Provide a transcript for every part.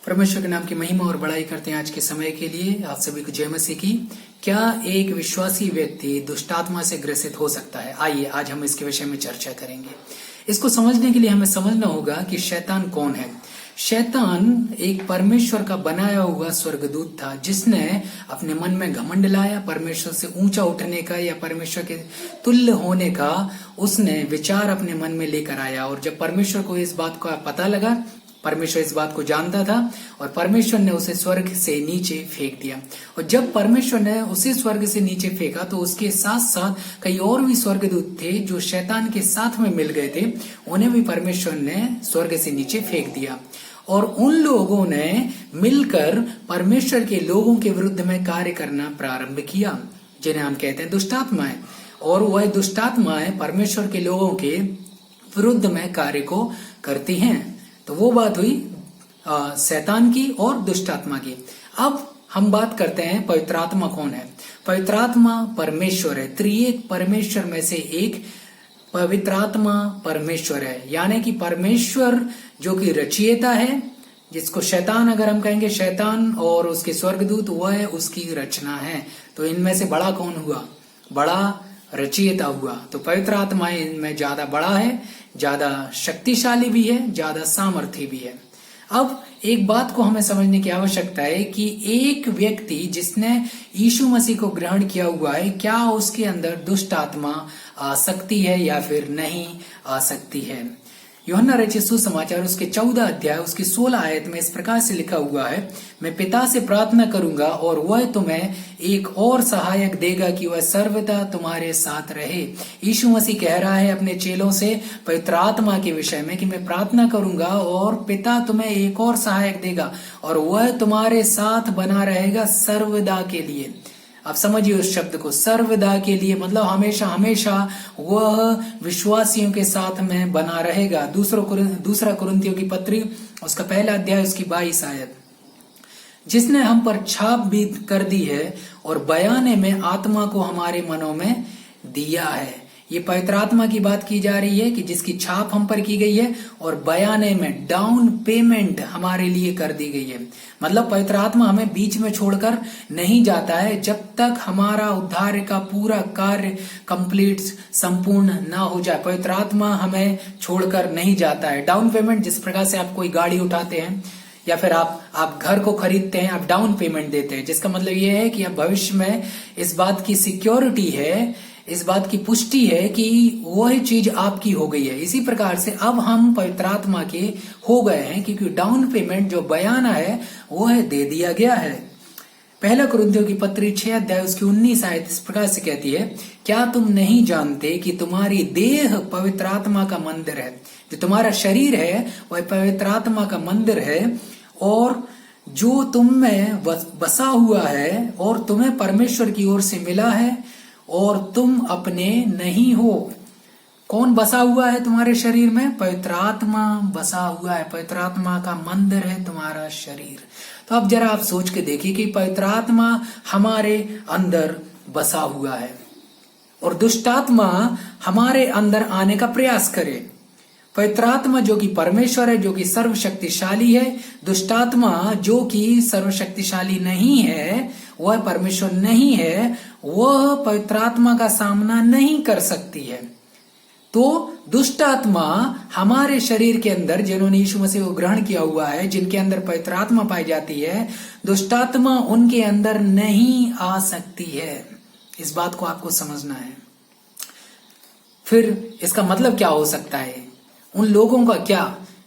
परमेश्वर के नाम की महिमा और बड़ाई करते हैं आज के समय के लिए। आप सभी को जय मसीह की। क्या एक विश्वासी व्यक्ति दुष्टात्मा से ग्रसित हो सकता है? आइए आज हम इसके विषय में चर्चा करेंगे। इसको समझने के लिए हमें समझना होगा कि शैतान कौन है। शैतान एक परमेश्वर का बनाया हुआ स्वर्गदूत था, जिसने अपने मन में घमंड लाया, परमेश्वर से ऊंचा उठने का या परमेश्वर के तुल्य होने का उसने विचार अपने मन में लेकर आया। और जब परमेश्वर को इस बात का पता लगा, परमेश्वर इस बात को जानता था और परमेश्वर ने उसे स्वर्ग से नीचे फेंक दिया। और जब परमेश्वर ने उसे स्वर्ग से नीचे फेंका तो उसके साथ साथ कई और भी स्वर्गदूत थे जो शैतान के साथ में मिल गए थे, उन्हें भी परमेश्वर ने स्वर्ग से नीचे फेंक दिया। और उन लोगों ने मिलकर परमेश्वर के लोगों के विरुद्ध में कार्य करना प्रारंभ किया, जिन्हें हम कहते हैं दुष्टात्माएं। और वह दुष्टात्माएं परमेश्वर के लोगों के विरुद्ध में कार्य को करती हैं। तो वो बात हुई शैतान की और दुष्टात्मा की। अब हम बात करते हैं पवित्र आत्मा कौन है। पवित्र आत्मा परमेश्वर है। त्रिएक परमेश्वर में से एक पवित्र आत्मा परमेश्वर है, यानी कि परमेश्वर जो कि रचयिता है, जिसको शैतान अगर हम कहेंगे, शैतान और उसके स्वर्गदूत वह उसकी रचना है। तो इनमें से बड़ा कौन हुआ? बड़ा रचयिता हुआ। तो पवित्र आत्मा इनमें ज्यादा बड़ा है, ज्यादा शक्तिशाली भी है, ज्यादा सामर्थ्य भी है। अब एक बात को हमें समझने की आवश्यकता है कि एक व्यक्ति जिसने यीशु मसीह को ग्रहण किया हुआ है, क्या उसके अंदर दुष्ट आत्मा आ सकती है या फिर नहीं आ सकती है। यूहन्ना रचित सुसमाचार उसके 14 अध्याय उसकी 16 आयत में इस प्रकार से लिखा हुआ है, मैं पिता से प्रार्थना करूंगा और वह तुम्हें एक और सहायक देगा कि वह सर्वदा तुम्हारे साथ रहे। यीशु मसीह कह रहा है अपने चेलों से पवित्र आत्मा के विषय में कि मैं प्रार्थना करूंगा और पिता तुम्हें एक और सहायक देगा और वह तुम्हारे साथ बना रहेगा सर्वदा के लिए। आप समझिए उस शब्द को, सर्वदा के लिए मतलब हमेशा हमेशा वह विश्वासियों के साथ में बना रहेगा। दूसरा कुरिन्थियों की पत्री उसका 1 अध्याय उसकी 22 आयत, जिसने हम पर छाप भी कर दी है और बयाने में आत्मा को हमारे मनों में दिया है। ये पवित्र आत्मा की बात की जा रही है कि जिसकी छाप हम पर की गई है और बयाने में डाउन पेमेंट हमारे लिए कर दी गई है। मतलब पवित्र आत्मा हमें बीच में छोड़कर नहीं जाता है जब तक हमारा उद्धार का पूरा कार्य कंप्लीट संपूर्ण ना हो जाए। पवित्र आत्मा हमें छोड़कर नहीं जाता है। डाउन पेमेंट जिस प्रकार से आप कोई गाड़ी उठाते हैं या फिर आप घर को खरीदते हैं, आप डाउन पेमेंट देते हैं, जिसका मतलब ये है कि अब भविष्य में इस बात की सिक्योरिटी है, इस बात की पुष्टि है कि वह चीज आपकी हो गई है। इसी प्रकार से अब हम पवित्र आत्मा के हो गए हैं, क्योंकि डाउन पेमेंट जो बयाना है वह दे दिया गया है। 1 कुरिन्थियों की पत्री 6 अध्याय उसकी 19 आयत इस प्रकार से कहती है, क्या तुम नहीं जानते कि तुम्हारी देह पवित्र आत्मा का मंदिर है? जो तुम्हारा शरीर है वह पवित्र आत्मा का मंदिर है और जो तुम में बसा हुआ है और तुम्हें परमेश्वर की ओर से मिला है और तुम अपने नहीं हो। कौन बसा हुआ है तुम्हारे शरीर में? पवित्र आत्मा बसा हुआ है। पवित्र आत्मा का मंदिर है तुम्हारा शरीर। तो अब जरा आप सोच के देखिए कि पवित्र आत्मा हमारे अंदर बसा हुआ है और दुष्ट आत्मा हमारे अंदर आने का प्रयास करे। पवित्र आत्मा जो कि परमेश्वर है, जो कि सर्वशक्तिशाली है, दुष्ट आत्मा जो कि सर्वशक्तिशाली नहीं है, वह परमेश्वर नहीं है, वह पवित्र आत्मा का सामना नहीं कर सकती है। तो दुष्ट आत्मा हमारे शरीर के अंदर, जिन्होंने यीशु मसीह को ग्रहण किया हुआ है, जिनके अंदर पवित्र आत्मा पाई जाती है, दुष्ट आत्मा उनके अंदर नहीं आ सकती है। इस बात को आपको समझना है। फिर इसका मतलब क्या हो सकता है? उन लोगों का क्या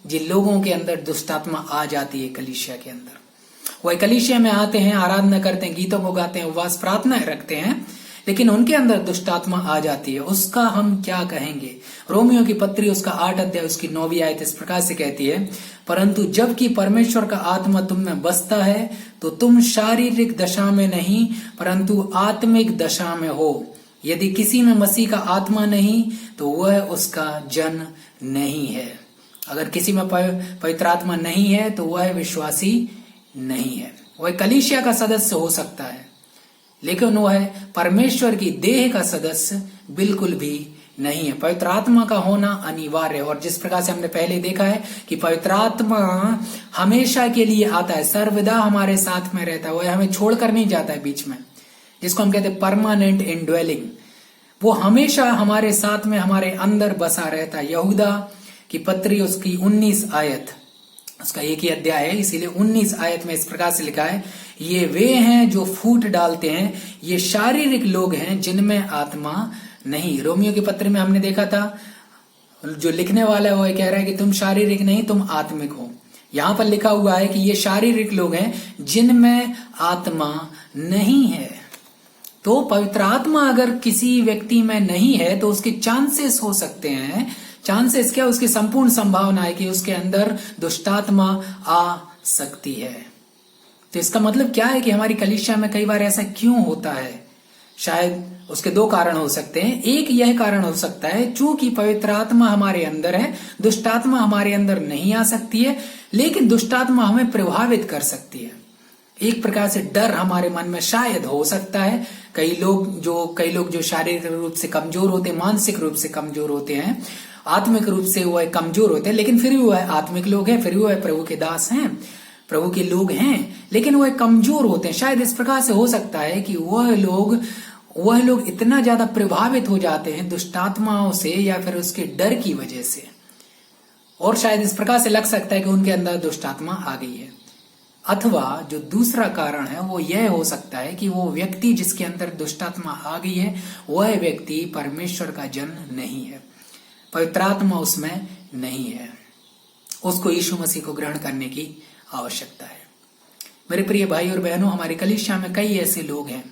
जिन लोगों के अंदर दुष्ट आत्मा आ जाती है कलीसिया के अंदर। वह कलीसिया में आते हैं, आराधना करते हैं, गीतों को गाते हैं, उपवास प्रार्थना रखते हैं, लेकिन उनके अंदर दुष्ट आत्मा आ जाती है। उसका हम क्या कहेंगे? रोमियो की पत्री उसका 8 अध्याय उसकी 9वीं आयत इस प्रकार से कहती है, परंतु जबकि परमेश्वर का आत्मा तुम में बसता है तो तुम शारीरिक दशा में नहीं परंतु आत्मिक दशा में हो। यदि किसी में मसीह का आत्मा नहीं तो वह उसका जन नहीं है। अगर किसी में पवित्र आत्मा नहीं है तो वह विश्वासी नहीं है। वह कलीसिया का सदस्य हो सकता है, लेकिन वह परमेश्वर की देह का सदस्य बिल्कुल भी नहीं है। पवित्र आत्मा का होना अनिवार्य है। और जिस प्रकार से हमने पहले देखा है कि पवित्र आत्मा हमेशा के लिए आता है, सर्वदा हमारे साथ में रहता है, वह हमें छोड़कर नहीं जाता है बीच में, जिसको हम कहते हैं परमानेंट इंडवेलिंग। वो हमेशा हमारे साथ में, हमारे अंदर बसा रहता है। यहूदा की पत्री उसकी 19 आयत, उसका एक ही अध्याय है, इसीलिए 19 आयत में इस प्रकार से लिखा है, ये वे हैं जो फूट डालते हैं, ये शारीरिक लोग हैं जिनमें आत्मा नहीं। रोमियो की पत्र में हमने देखा था, जो लिखने वाला है वो कह रहा है कि तुम शारीरिक नहीं, तुम आत्मिक हो। यहां पर लिखा हुआ है कि ये शारीरिक लोग हैं जिनमें आत्मा नहीं है। तो पवित्र आत्मा अगर किसी व्यक्ति में नहीं है तो उसके चांसेस हो सकते हैं, चांसेस क्या, उसकी संपूर्ण संभावना है कि उसके अंदर दुष्टात्मा आ सकती है। तो इसका मतलब क्या है कि हमारी कलीसिया में कई बार ऐसा क्यों होता है? शायद उसके दो कारण हो सकते हैं। एक यह कारण हो सकता है, चूंकि पवित्र आत्मा हमारे अंदर है, दुष्टात्मा हमारे अंदर नहीं आ सकती है, लेकिन दुष्टात्मा हमें प्रभावित कर सकती है। एक प्रकार से डर हमारे मन में शायद हो सकता है। कई लोग जो शारीरिक रूप से कमजोर होते हैं, मानसिक रूप से कमजोर होते हैं, आत्मिक रूप से वह कमजोर होते हैं, लेकिन फिर भी वह आत्मिक लोग हैं, फिर भी वह प्रभु के दास हैं, प्रभु के लोग हैं, लेकिन वह कमजोर होते हैं। शायद इस प्रकार से हो सकता है कि वह लोग इतना ज्यादा प्रभावित हो जाते हैं दुष्टात्माओं से या फिर उसके डर की वजह से, और शायद इस प्रकार से लग सकता है कि उनके अंदर दुष्टात्मा आ गई है। अथवा जो दूसरा कारण है वो यह हो सकता है कि वो व्यक्ति जिसके अंदर दुष्टात्मा आ गई है, वह व्यक्ति परमेश्वर का जन नहीं है, पवित्र आत्मा उसमें नहीं है, उसको यीशु मसीह को ग्रहण करने की आवश्यकता है। मेरे प्रिय भाई और बहनों, हमारी कलीसिया में कई ऐसे लोग हैं,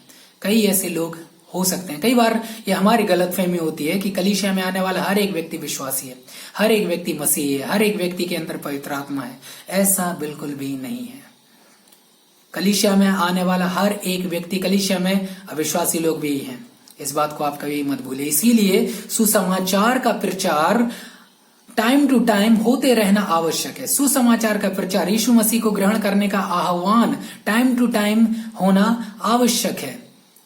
कई ऐसे लोग हो सकते हैं। कई बार ये हमारी गलतफहमी होती है कि कलीसिया में आने वाला हर एक व्यक्ति विश्वासी है, हर एक व्यक्ति मसीही है, हर एक व्यक्ति के अंदर पवित्र आत्मा है। ऐसा बिल्कुल भी नहीं है। कलीसिया में आने वाला हर एक व्यक्ति, कलीसिया में अविश्वासी लोग भी हैं, इस बात को आप कभी मत भूलिए। इसीलिए सुसमाचार का प्रचार टाइम टू टाइम होते रहना आवश्यक है। सुसमाचार का प्रचार, यीशु मसीह को ग्रहण करने का आह्वान टाइम टू टाइम होना आवश्यक है।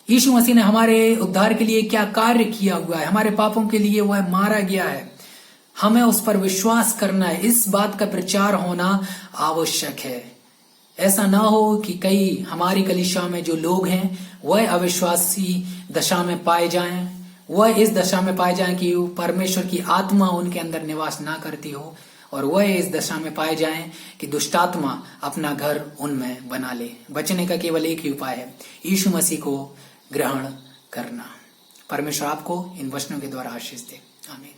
यीशु मसीह ने हमारे उद्धार के लिए क्या कार्य किया हुआ है, हमारे पापों के लिए वह मारा गया है, हमें उस पर विश्वास करना है, इस बात का प्रचार होना आवश्यक है। ऐसा ना हो कि कई हमारी कलीसिया में जो लोग हैं वह अविश्वासी दशा में पाए जाएं, वह इस दशा में पाए जाएं कि परमेश्वर की आत्मा उनके अंदर निवास ना करती हो, और वह इस दशा में पाए जाएं कि दुष्टात्मा अपना घर उनमें बना ले। बचने का केवल एक ही उपाय है, यीशु मसीह को ग्रहण करना। परमेश्वर आपको इन वचनों के द्वारा आशीष दे। आमीन।